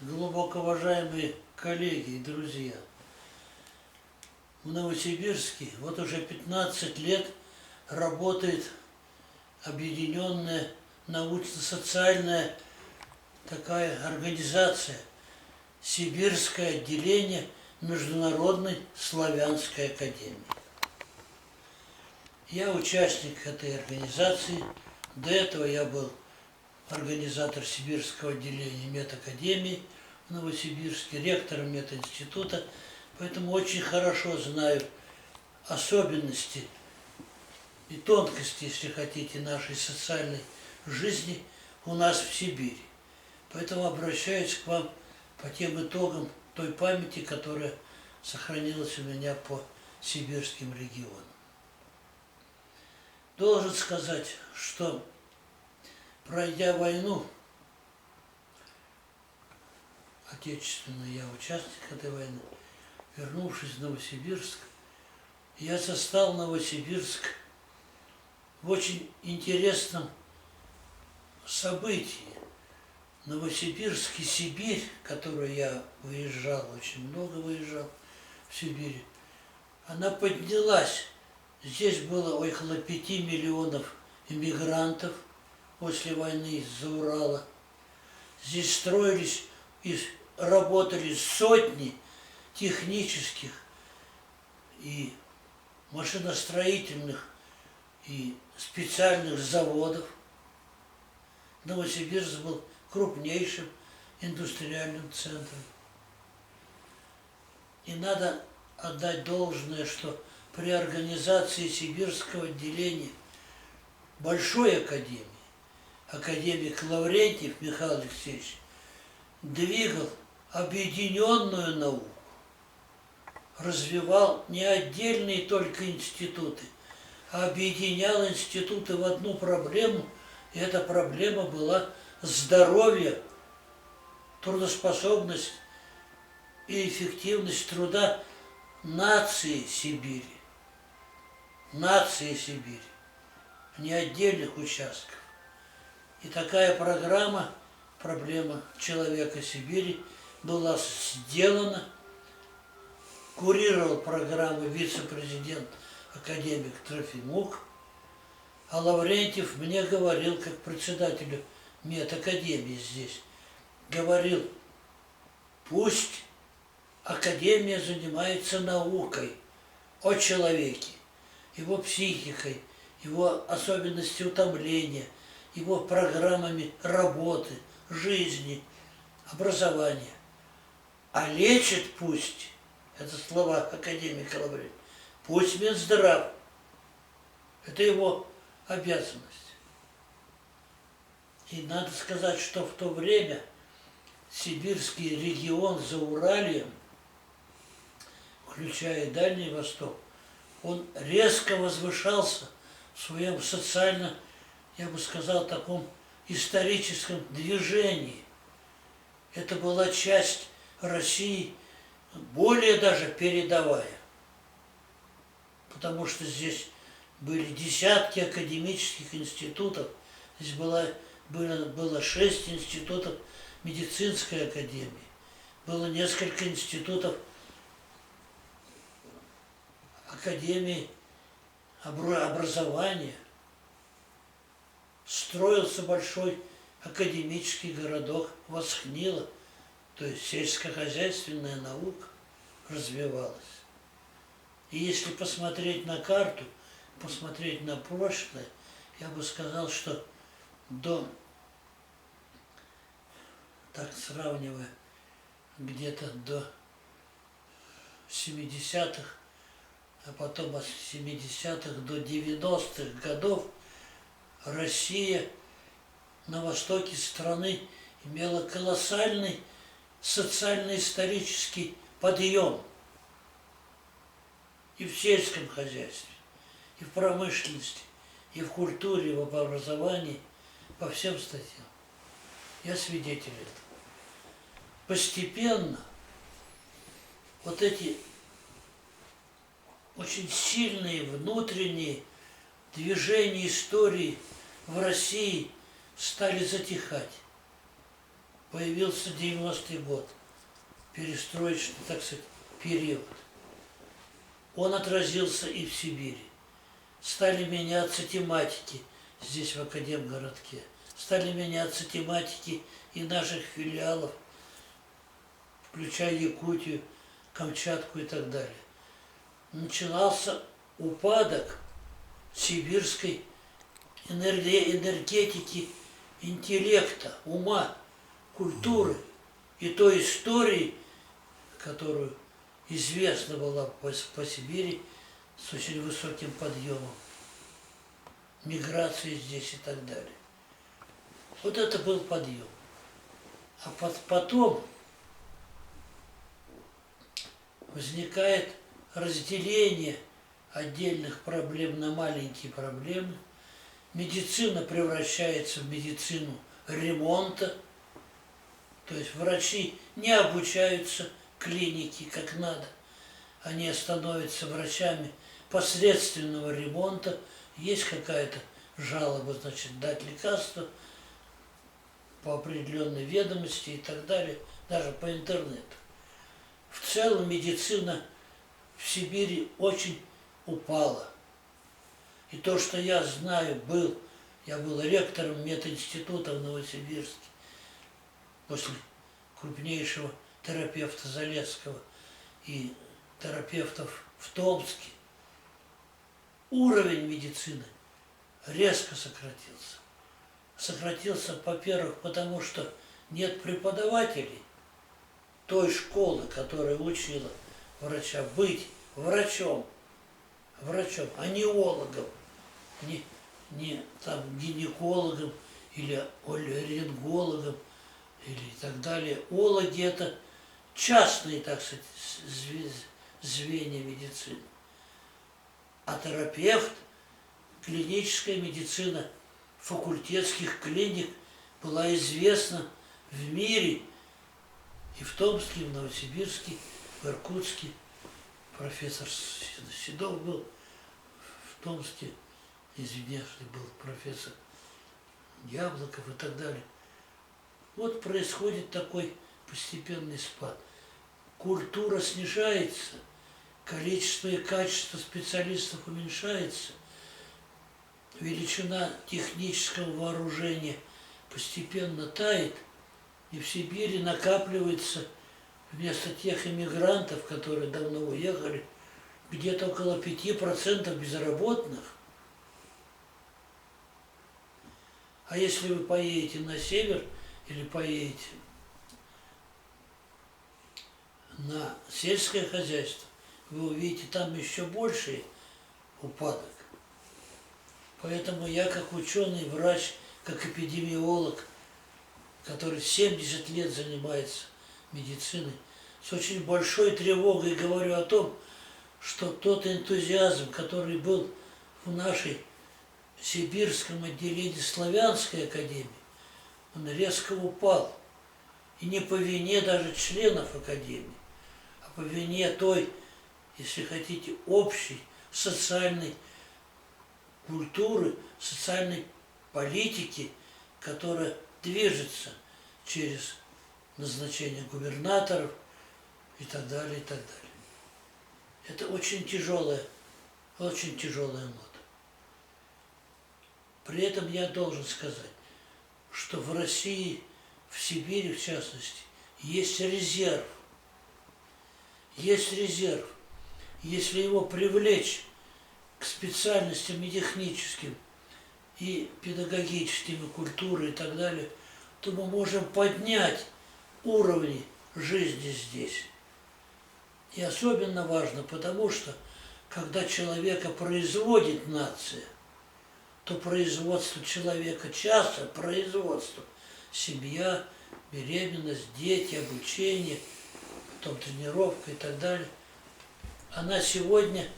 Глубоко уважаемые коллеги и друзья, в Новосибирске вот уже 15 лет работает объединенная научно-социальная такая организация, Сибирское отделение Международной славянской академии. Я участник этой организации. До этого я был организатор Сибирского отделения медакадемии в Новосибирске, ректором мединститута, поэтому очень хорошо знаю особенности и тонкости, если хотите, нашей социальной жизни у нас в Сибири. Поэтому обращаюсь к вам по тем итогам той памяти, которая сохранилась у меня по сибирским регионам. Должен сказать, что пройдя войну, отечественную, я участник этой войны, вернувшись в Новосибирск, я застал Новосибирск в очень интересном событии. Новосибирск и Сибирь, в которую я выезжал, очень много выезжал в Сибири, она поднялась. Здесь было около 5 миллионов иммигрантов после войны из-за Урала. Здесь строились и работали сотни технических и машиностроительных и специальных заводов. Новосибирск был крупнейшим индустриальным центром. И надо отдать должное, что при организации Сибирского отделения Большой академии академик Лаврентьев Михаил Алексеевич двигал объединенную науку, развивал не отдельные только институты, а объединял институты в одну проблему, и эта проблема была здоровье, трудоспособность и эффективность труда нации Сибири. Нации Сибири, не отдельных участков. И такая программа, проблема человека Сибири, была сделана. Курировал программу вице-президент академик Трофимук, а Лаврентьев мне говорил, как председателю медакадемии здесь, говорил, пусть академия занимается наукой о человеке, его психикой, его особенностью утомления, его программами работы, жизни, образования. А лечит пусть, это слова академика Лаврентьева, пусть Минздрав. Это его обязанность. И надо сказать, что в то время сибирский регион за Уральем, включая Дальний Восток, он резко возвышался в своем социально, я бы сказал, таком историческом движении. Это была часть России, более даже передовая, потому что здесь были десятки академических институтов, здесь было 6 институтов медицинской академии, было несколько институтов академии образования, строился большой академический городок Восхнило, то есть сельскохозяйственная наука развивалась. И если посмотреть на карту, посмотреть на прошлое, я бы сказал, что так сравнивая, где-то до 70-х, а потом от 70-х до 90-х годов Россия на востоке страны имела колоссальный социально-исторический подъем и в сельском хозяйстве, и в промышленности, и в культуре, и в образовании, по всем статьям. Я свидетель этого. Постепенно вот эти очень сильные внутренние движения истории в России стали затихать. Появился 90-й год, перестроечный, так сказать, период. Он отразился и в Сибири. Стали меняться тематики здесь, в Академгородке. Стали меняться тематики и наших филиалов, включая Якутию, Камчатку и так далее. Начинался упадок сибирской энергетики, интеллекта, ума, культуры и той истории, которую известна была по Сибири с очень высоким подъемом, миграцией здесь и так далее. Вот это был подъем. А потом возникает разделение отдельных проблем на маленькие проблемы. Медицина превращается в медицину ремонта. То есть врачи не обучаются клинике как надо. Они становятся врачами посредственного ремонта. Есть какая-то жалоба, значит, дать лекарство по определенной ведомости и так далее, даже по интернету. В целом медицина в Сибири очень упала. И то, что я знаю, я был ректором мединститута в Новосибирске, после крупнейшего терапевта Залесского и терапевтов в Томске. Уровень медицины резко сократился. Сократился, во-первых, потому что нет преподавателей той школы, которая учила врача быть врачом, а не ологом, не там гинекологом или оренгологом или так далее. Ологи – это частные, так сказать, звенья медицины. А терапевт, клиническая медицина факультетских клиник была известна в мире, и в Томске, и в Новосибирске, в Иркутске. Профессор Седов был в Томске, извиняюсь, был профессор Яблоков и так далее. Вот происходит такой постепенный спад. Культура снижается, количество и качество специалистов уменьшается, величина технического вооружения постепенно тает, и в Сибири накапливается вместо тех иммигрантов, которые давно уехали, где-то около 5% безработных. А если вы поедете на север или поедете на сельское хозяйство, вы увидите там еще больший упадок. Поэтому я как ученый, врач, как эпидемиолог, который 70 лет занимается медициной, с очень большой тревогой говорю о том, что тот энтузиазм, который был в нашей сибирском отделении славянской академии, он резко упал. И не по вине даже членов академии, а по вине той, если хотите, общей социальной культуры, социальной политики, которая движется через назначение губернаторов и так далее, и так далее. Это очень тяжелая нота. При этом я должен сказать, что в России, в Сибири в частности, есть резерв. Есть резерв. Если его привлечь к специальностям и техническим, и педагогическим, и культуры, и так далее, то мы можем поднять уровни жизни здесь. И особенно важно, потому что, когда человека производит нация, то производство человека часто, производство, семья, беременность, дети, обучение, потом тренировка и так далее, она сегодня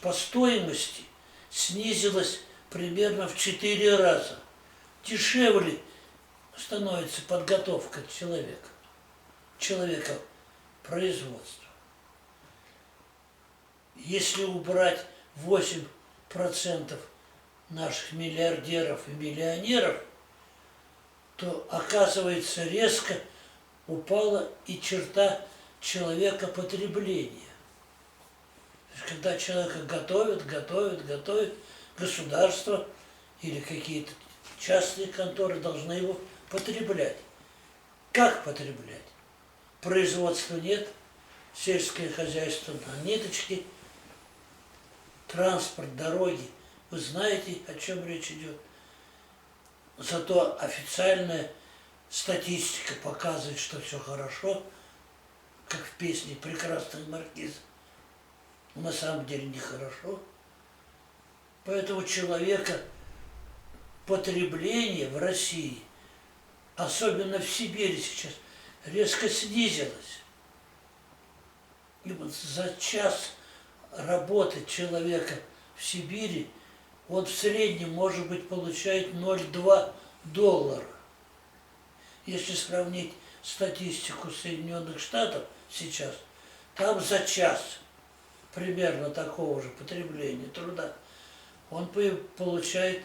по стоимости снизилась примерно в 4 раза. Дешевле становится подготовка человека производства. Если убрать 8% наших миллиардеров и миллионеров, то, оказывается, резко упала и черта человека потребления. То есть, когда человека готовят, государство или какие-то частные конторы должны его потреблять. Как потреблять? Производства нет, сельское хозяйство на ниточке, транспорт, дороги. Вы знаете, о чем речь идет. Зато официальная статистика показывает, что все хорошо, как в песне «Прекрасный маркиз». На самом деле нехорошо. Поэтому человека потребление в России, особенно в Сибири сейчас, резко снизилось. И вот за час работы человека в Сибири он в среднем, может быть, получает 0,2 доллара. Если сравнить статистику Соединенных Штатов сейчас, там за час примерно такого же потребления труда он получает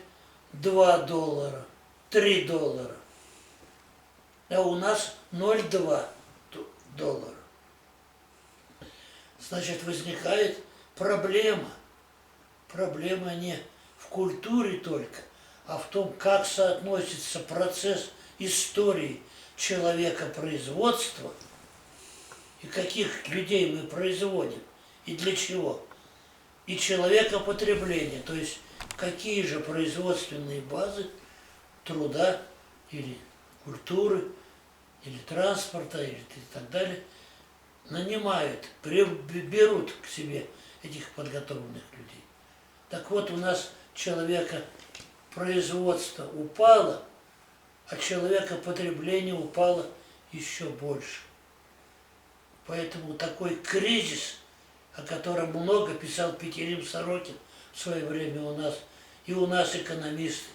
2 доллара, 3 доллара. А у нас 0,2 доллара. Значит, возникает проблема. Проблема не в культуре только, а в том, как соотносится процесс истории человека производства и каких людей мы производим и для чего. И человека потребления, то есть какие же производственные базы труда или культуры, или транспорта, или так далее, нанимают, берут к себе этих подготовленных людей. Так вот, у нас человека производство упало, а человека потребление упало еще больше. Поэтому такой кризис, о котором много писал Петерим Сорокин в свое время у нас экономисты,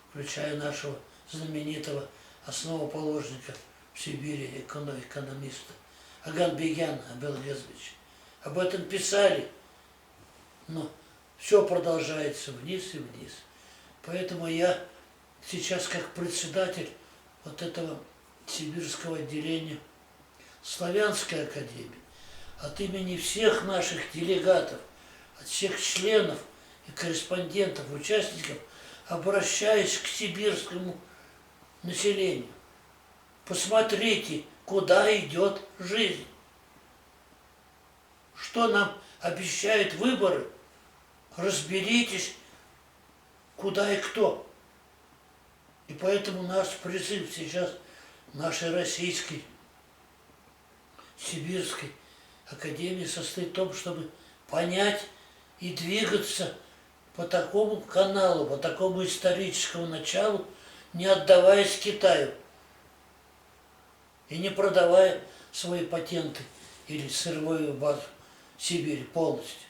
включая нашего знаменитого основоположника в Сибири, экономиста Аганбегяна Абелгезовича. Об этом писали, но все продолжается вниз и вниз. Поэтому я сейчас, как председатель вот этого сибирского отделения Славянской академии, от имени всех наших делегатов, от всех членов и корреспондентов, участников, обращаюсь к сибирскому населению. Посмотрите, куда идет жизнь. Что нам обещают выборы? Разберитесь, куда и кто. И поэтому наш призыв сейчас нашей российской, сибирской академии состоит в том, чтобы понять и двигаться по такому каналу, по такому историческому началу, не отдаваясь Китаю и не продавая свои патенты или сырьевую базу Сибири полностью,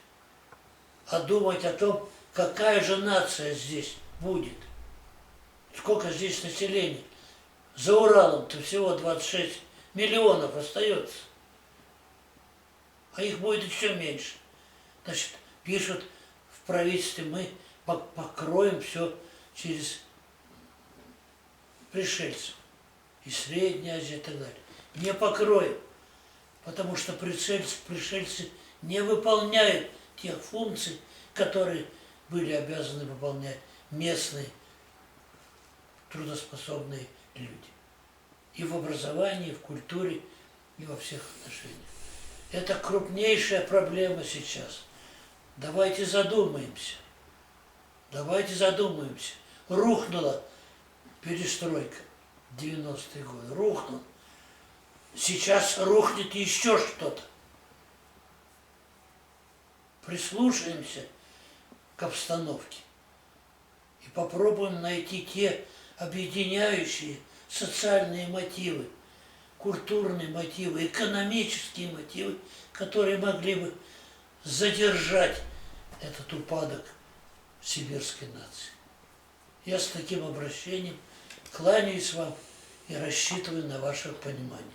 а думать о том, какая же нация здесь будет, сколько здесь населения. За Уралом-то всего 26 миллионов остается, а их будет еще меньше. Значит, пишут в правительстве, мы покроем все через пришельцев. И Средняя Азия и так далее. Не покроем, потому что пришельцы не выполняют тех функций, которые были обязаны выполнять местные трудоспособные люди. И в образовании, и в культуре, и во всех отношениях. Это крупнейшая проблема сейчас. Давайте задумаемся. Давайте задумаемся. Рухнула перестройка в 90-е годы. Рухнула. Сейчас рухнет еще что-то. Прислушаемся к обстановке и попробуем найти те объединяющие социальные мотивы, культурные мотивы, экономические мотивы, которые могли бы задержать этот упадок сибирской нации. Я с таким обращением кланяюсь вам и рассчитываю на ваше понимание.